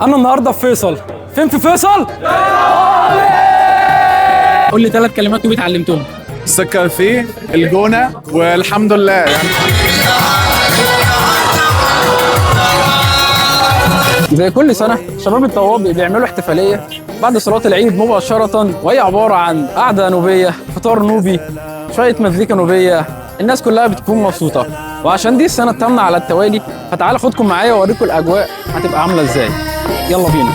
انا النهارده في فيصل. فين في فيصل؟ قول لي 3 كلمات نوبي اتعلمتهم. السكر فيه الجونة والحمد لله يعني. زي كل سنه شباب الطوابق بيعملوا احتفاليه بعد صلاه العيد مباشره، وهي عباره عن قعده نوبيه، فطار نوبي، شويه مزيكا نوبيه، الناس كلها بتكون مبسوطه. وعشان دي السنه الثامنه على التوالي، فتعالى خدكم معايا واوريكم الاجواء هتبقى عامله ازاي. يلا بينا.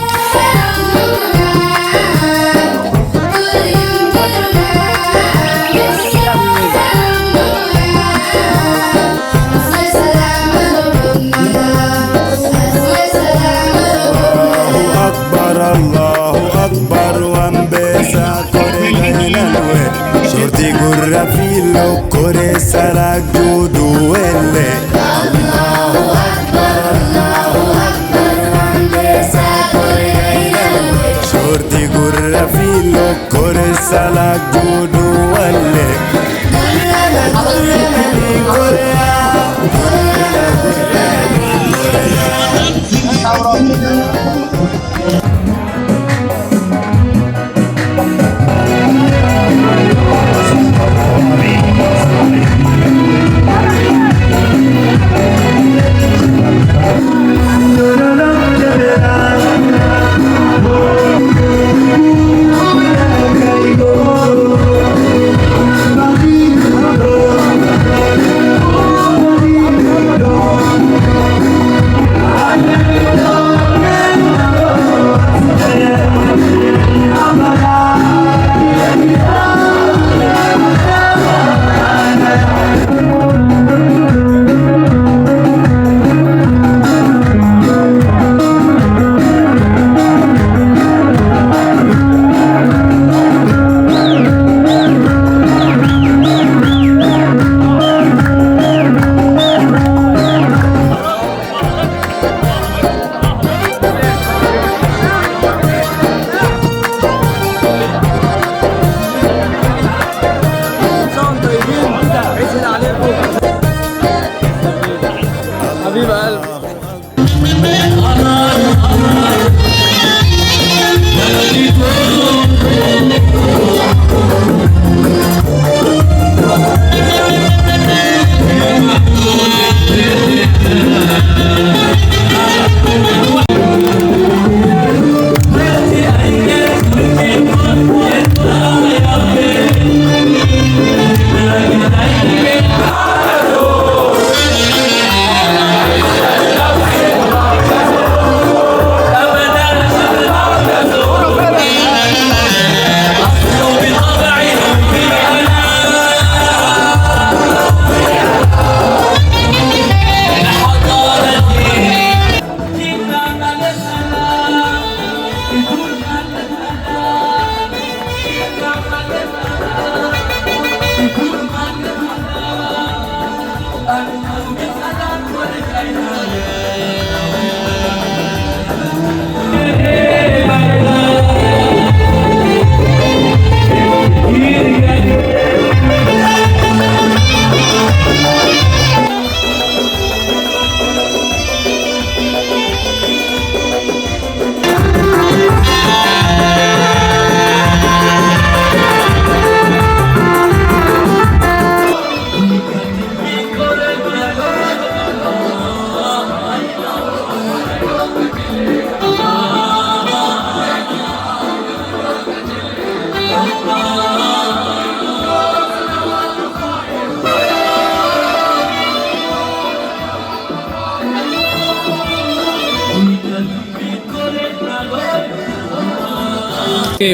الله أكبر وانبسا كوريلانوي شورتي قرة في اللوكوري سراك جودو ويلي الله أكبر وانبسا كوريلانوي شورتي قرة في اللوكوري سراك جودو ويلي حبيب قلبي.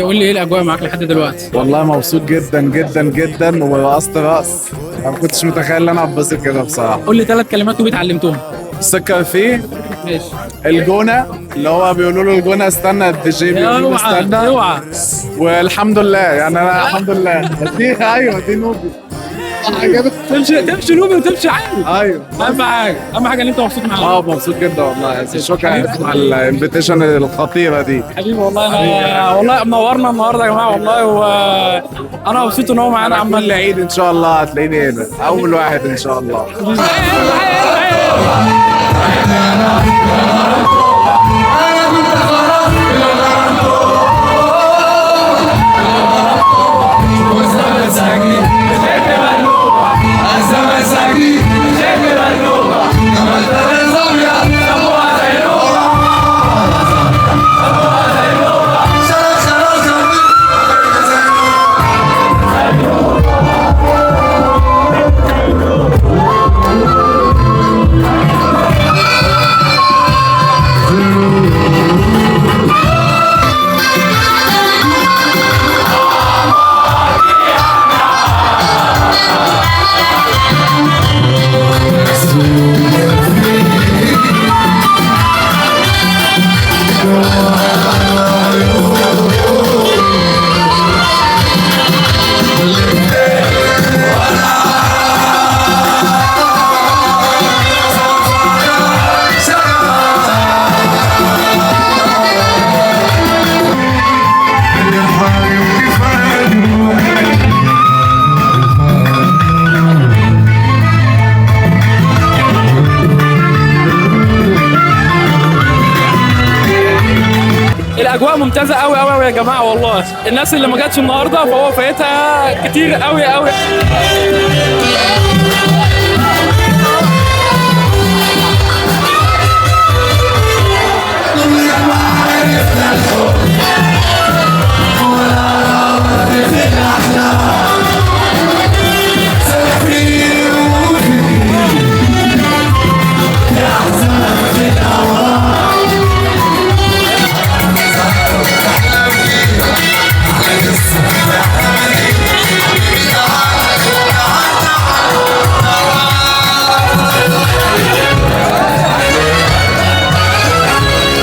قول لي ايه الاجواء معاك لحد دلوقتي؟ والله مبسوط جدا جدا جدا ورقصت رقص ما كنتش متخيل ان انا اتبسط كده بصراحه. قول لي 3 كلمات نوبي اتعلمتهم. السكر فيه ماشي. الجونة اللي هو بيقولوا له الجونة استنى الدي جي بيقول له استنى اوعى. والحمد لله يعني انا الحمد لله دي ايوه دي نوبي تمشي نوبي وتمشي عادي. ايوه اهم حاجه ان انت مبسوط معانا. مبسوط جدا والله. شكرا على الانفيتيشن الخطيره دي حبيبي والله. والله منورنا النهارده يا جماعه والله، وانا مبسوط ان هو معانا. عمال العيد ان شاء الله هتلاقيني هنا اول واحد ان شاء الله. أنا الاجواء ممتازه قوي قوي قوي يا جماعه والله. الناس اللي ما جاتش النهارده فهو فايتها كتير قوي قوي.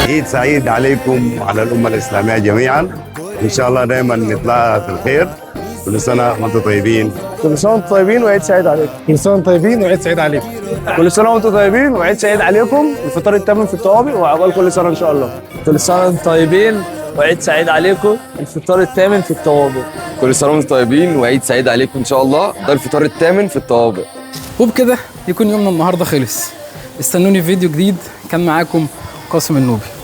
عيد سعيد عليكم وعلى الأمة الإسلامية جميعا، إن شاء الله دائما نطلع في الخير. كل سنة وأنتم طيبين. كل سنة وانتم طيبين وعيد سعيد عليكم. كل سنة وانتم طيبين وعيد سعيد عليكم. كل سنة وانتم طيبين وعيد سعيد عليكم. الفطار الثامن في الطوابق وعقبال كل سنة إن شاء الله. كل سنة وانتم طيبين وعيد سعيد عليكم. الفطار الثامن في الطوابق. كل سنة وانتم طيبين وعيد سعيد عليكم إن شاء الله. ده الفطار الثامن في الطوابق. وبكده يكون يومنا النهارده خلص. استنوني في فيديو جديد. كان معاكم قاسم النوبي.